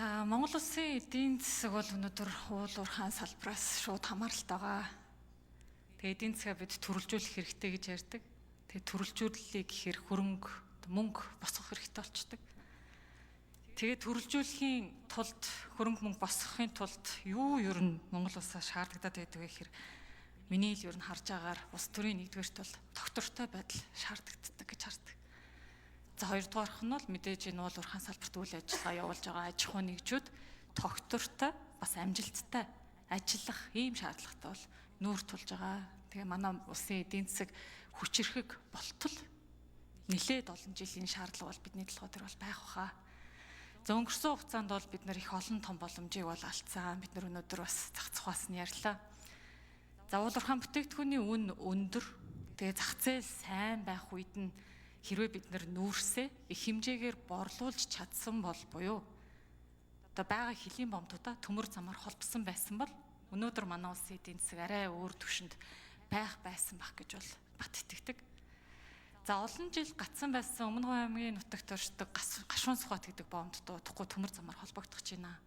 За Монгол Улсын эдийн засаг бол өнөөдөр уул уурхайн салбараас шууд хамааралтай байгаа. Тэгээ эдийн засгаа бид төрөлжүүлэх хэрэгтэй гэж ярьдаг. Тэгээ төрөлжүүлэлийг гэхээр хөрөнгө, мөнгө босгох хэрэгтэй болчдөг. Тэгээ төрөлжүүлэхийн тулд хөрөнгө мөнгө босгохын тулд юу ер нь Монгол Улсаас шаардлагатай байдаг вэ гэхээр миний л ер нь харж байгаагаар улс төрийн нэгдүгээрт бол доктортой байдал шаардлагатай гэж хардаг. За хоёрдугаарх нь бол мэдээж энэ уул уурхайн салбарт үйл ажиллагаа явуулж байгаа аж ахуй нэгжүүд доктортой бас амжилттай ажиллах ийм шаардлагатай бол нүүр тулж байгаа. Тэгээ манай улсын эдийн засаг хүчирхэг болтол нэлээд олон жилийн шаардлага бол бидний толгой дээр бол байх баха. За өнгөрсөн хугацаанд бол бид нар их олон том боломжийг бол алдсан. Бид нар өнөөдөр бас зах зугаас нь ярьлаа. За уул уурхайн бүтээгдэхүүний үн өндөр. Тэгээ зах зээл сайн байх үед нь хэрвээ бид нар нүүрсээ их хэмжээгээр борлуулж чадсан бол буюу одоо байгаа хөлийн бомтуудаа төмөр замаар холбосон байсан бол өнөөдөр манай улсын эдийн засаг арай өөр түвшинд байх байсан бах гэж бол бат итгэдэг. За олон жил гацсан байсан Өмнөговь аймгийн нутагт оршдог гашуун сухат гэдэг бомт дуудахгүй төмөр замаар холбогдох гэж байна.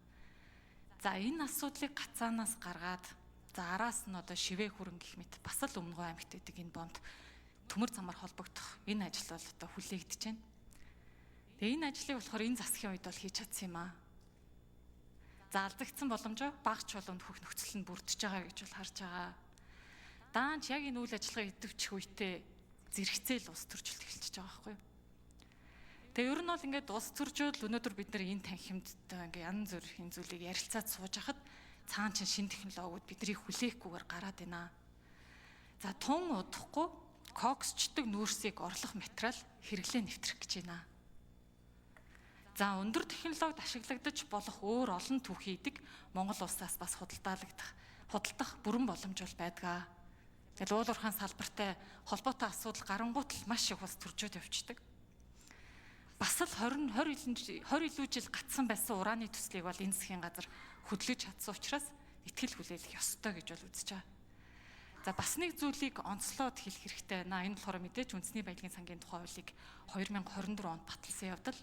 За энэ асуудлыг гацаанаас гаргаад за араас нь одоо шивээ хүрэн гэх мэт бас л Өмнөговь аймагт байдаг энэ бомт төмөр замаар холбогдох энэ ажил бол одоо хүлээгдэж байна. Тэгээ энэ ажлыг болохоор энэ засгийн үед бол хийж чадсан юм аа. За алдагдсан боломжоо багч боломд хөх нөхцөл нь бүрдэж байгаа гэж бол харж байгаа. Даанч яг энэ үйл ажиллагаа идэвхжих үедээ зэрэгцээл ус төржилт эхэлчихэж байгаа байхгүй юу? Тэгээ ер нь бол ингээд ус төржөөл өнөөдөр бид нар энэ танхимдтай ингээд янз бүрийн зүйлийг ярилцаад сууж хахад цаан чин шин технологиуд биднийг хүлээхгүйгээр гараад байна. За тун удахгүй коксчдаг нүүрсийг орлох материал хэрэглээ нэвтрэх гэж байна. За өндөр технологид ашиглагдаж болох өөр олон түүхийдэг Монгол улсаас бас худалдах бүрэн боломж бол байдгаа. Тэгэл уул уурхайн салбартай холбоотой асуудал гарангуут л маш их ус төржөөд явждаг. Бас л 20 илүү жил гацсан байсан ураны төслийг бол энэ засгийн газар хөдлөж чадсан учраас итгэл хүлээлгэх ёстой гэж бол үзэж байгаа. За бас нэг зүйлийг онцлоод хэлэх хэрэгтэй байна. Энэ болохоор мэдээж үндэсний баялагын сангийн тухай хуулийг 2024 онд баталсан явдал.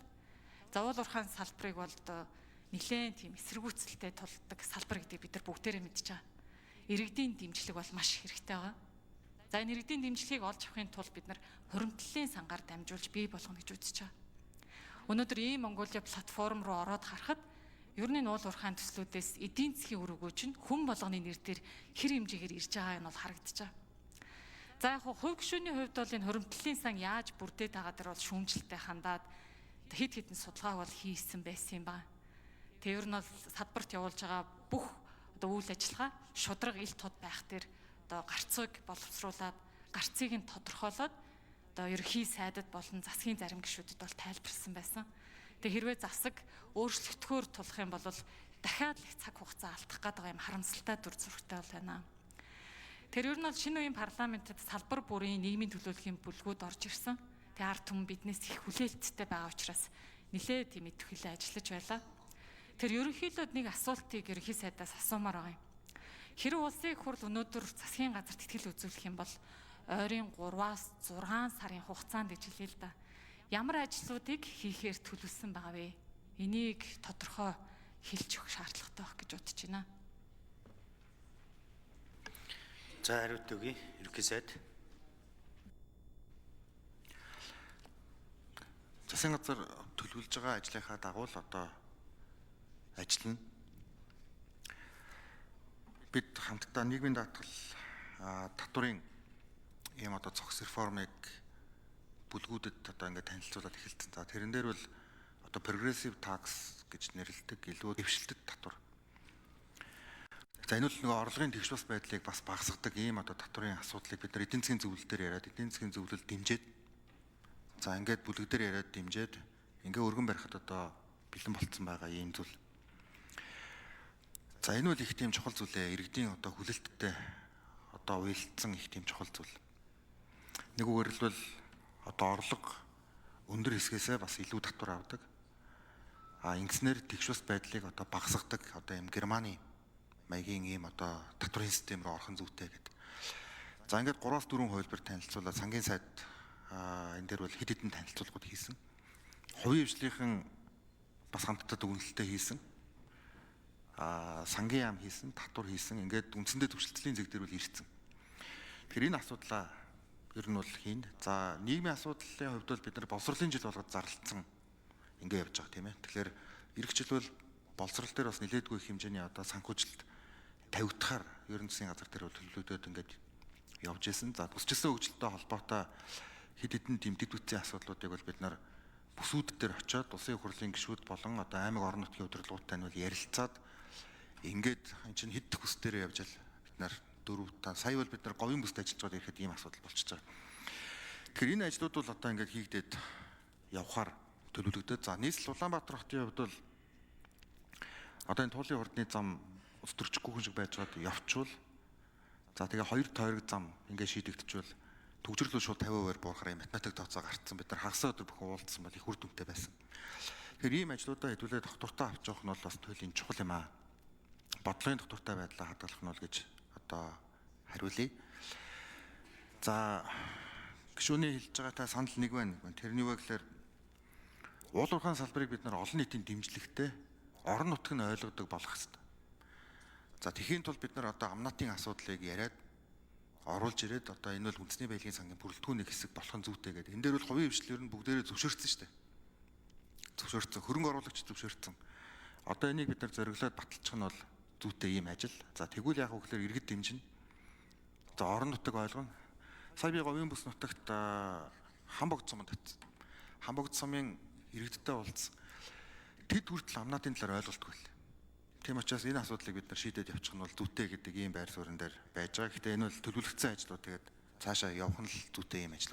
За уул уурхайн салбарыг бол одоо нэлээд тийм эсэргүүцэлтэй тулдаг салбар гэдэг бид нар бүгдээрээ мэдж байгаа. Иргэдийн дэмжлэг бол маш хэрэгтэй байгаа. За энэ иргэдийн дэмжлэгийг олж авахын тулд бид нар хуримтлалын сангаар дамжуулж бий болгоно гэж үзэж байгаа. Өнөөдөр ийм Монголиа платформ руу ороод харахад ер нь уул уурхайн төслүүдээс эдийн засгийн үр өгөөж нь хүн болгоны нэр дээр хэр хэмжээгээр ирж байгааг нь бол харагдаж байгаа. За яг хувь гишүүний хувьд бол энэ хуримтлалын сан яаж бүрдээд байгаа дэр бол шүүмжлэлтэй хандаад хэд хэдэн судалгааг бол хийсэн байсан юм ба. Тэг ер нь бол салбарт явуулж байгаа бүх одоо үйл ажиллагаа шудраг ил тод байх дээр одоо гарцыг боловсруулад гарцыг нь тодорхойлоод одоо ерхий сайдад болон засгийн зарим гишүүдэд бол тайлбарсан байсан. Тэг хэрвээ засаг өөрчлөгдөхөөр тулах юм бол дахиад их цаг хугацаа алдах гэдэг юм харамсалтай дүр зурагтай бол байна. Тэр ер нь бол шинэ үеийн парламентэд салбар бүрийн нийгмийн төлөвлөгийн бүлгүүд орж ирсэн. Тэг ард түмэн биднээс их хүлээлттэй байгаа учраас нэлээд тийм идэвхтэй ажиллаж байлаа. Тэр ерөнхийдөө нэг асуултыг ерөнхий сайдаас асуумаар байгаа юм. Хэрэв улсын их хурл өнөөдөр засгийн газарт итгэл үзүүлэх юм бол ойрын 3-аас 6 сарын хугацаанд гэж хэлээ л да. Ямар ажлуудыг хийхээр төлөвлөсөн байгаа вэ? Энийг тодорхой хэлж өгөх шаардлагатай байх гэж бодож байна. За хариулт өгье. Ерөнхий сайд. Засгийн газар төлөвлөж байгаа ажлынхаа дагуу л одоо ажиллана. Бид хамтдаа нийгмийн даатгал татварын ийм одоо цогц реформыг бүлгүүдэд одоо ингээд танилцуулаад эхэлсэн. За тэрэн дээр бол одоо progressive tax гэж нэрлэдэг илүү дэвшилтэт татвар. За энэ бол нөгөө орлогын тэгш бас байдлыг бас багасгадаг ийм одоо татварын асуудлыг бид нар эдийн засгийн зөвлөл дээр яриад эдийн засгийн зөвлөлд дэмжиж за ингээд бүлэг дээр яриад дэмжиж ингээ өргөн барихад одоо бэлэн болцсон байгаа ийм зүйл. За энэ бол их тийм чухал зүйлээ. Иргэдийн одоо хүлээлттэй одоо уялдсан их тийм чухал зүйл. Нэг үгээр л одоо орлого өндөр хэсгээсээ бас илүү татвар авдаг. Ингэснээр тэгш бас байдлыг одоо багасгадаг одоо юм Германы маягийн ийм одоо татварын систем рүү орхон зүйтэй гэдэг. За ингээд 3-4 хувилбар танилцуулаад сангийн сайд энэ дээр бол хэд хэдэн танилцуулгууд хийсэн. Хувийн хвшлийнхэн бас хамтдаа дүгнэлттэй хийсэн. сангийн яам хийсэн, татвар хийсэн. Ингээд үндсэндээ төвшөлтлийн зэг дээр үл ирсэн. Тэгэхээр энэ асуудлаа ер нь бол хийн. За нийгмийн асуудлын хувьд бол бид нар боловсролын жил болгоод зарлалцсан ингээд явж байгаа тийм ээ. Тэгэхээр эх жил бол боловсрол дээр бас нэлээдгүй их хэмжээний одоо санхүүжилт тавигдахаар ерөн засгийн газар дээр бол төлөвлөдөд ингээд явж исэн. За төсчилсэн хөгжилтэй холбоотой хэд хэдэн тийм дэд бүтцийн асуудлуудыг бол бид нар бүсүүд дээр очиод улсын хурлын гишүүд болон одоо аймаг орон нутгийн удирдлагуудтай нь бол ярилцаад ингээд энэ чинь хэд дэх бүс дээр явж л бид нар 4-5 сая бол бид нар говийн бүст ажиллаж байгаа ихэд ийм асуудал болчихж байгаа. Тэгэхээр энэ ажлууд бол одоо ингээд хийгдээд явхаар төлөвлөгдөд. За нийслэл Улаанбаатар хотын хувьд бол одоо энэ туулын хурдны зам ус төрчихгүй хүн шиг байж байгаад явчвал за тэгээ хоёр тойрог зам ингээд шийдэгдчихвэл төгжрлөө шууд 50% буурахаар математик тооцоо гарцсан. Бид нар хагас өдөр бүхэн уулзсан бол их үр дүнтэй байсан. Тэгэхээр ийм ажлуудаа хэдүүлээ доктортой авч явах нь бол бас туйлын чухал юм аа. Бодлогын доктортой байдлаа хадгалах нь бол гэж одоо хариулъя. За гишүүний хэлж байгаа та санал нэг байна. Тэрний вэ гэхээр уул уурхайн салбарыг бид нар олон нийтийн дэмжлэгтэй орон нутг нь ойлгодог болох хэрэгтэй. За тэхийн тулд бид нар одоо амнаатын асуудлыг яриад оруулж ирээд одоо энэ бол үндэсний баялагын сангийн бүрэлдэхүүний хэсэг болох нь зүйтэй гэдэг. Энэ дээр бол хувийн хвшлэр нь бүгдээрээ зөвшөөрсөн шүү дээ. Зөвшөөрсөн. Хөрөнгө оруулагч зөвшөөрсөн. Одоо энийг бид нар зориглоод баталчих нь бол зүйтэй ийм ажил. За тэгвэл яг үгээр иргэд дэмжинэ. За орон нутаг ойлгоно. Сая би говийн бүс нутагт Хамбогд суманд очив. Хамбогд сумын иргэдтэй уулзсан. Тэд хүртэл амнаатын талаар ойлголтгүй л. Тийм учраас энэ асуудлыг бид нар шийдээд явчих нь бол зүйтэй гэдэг ийм байр суурин дээр байж байгаа. Гэхдээ энэ бол төлөвлөгдсөн ажлууд тэгээд цаашаа явах нь л зүйтэй ийм ажил.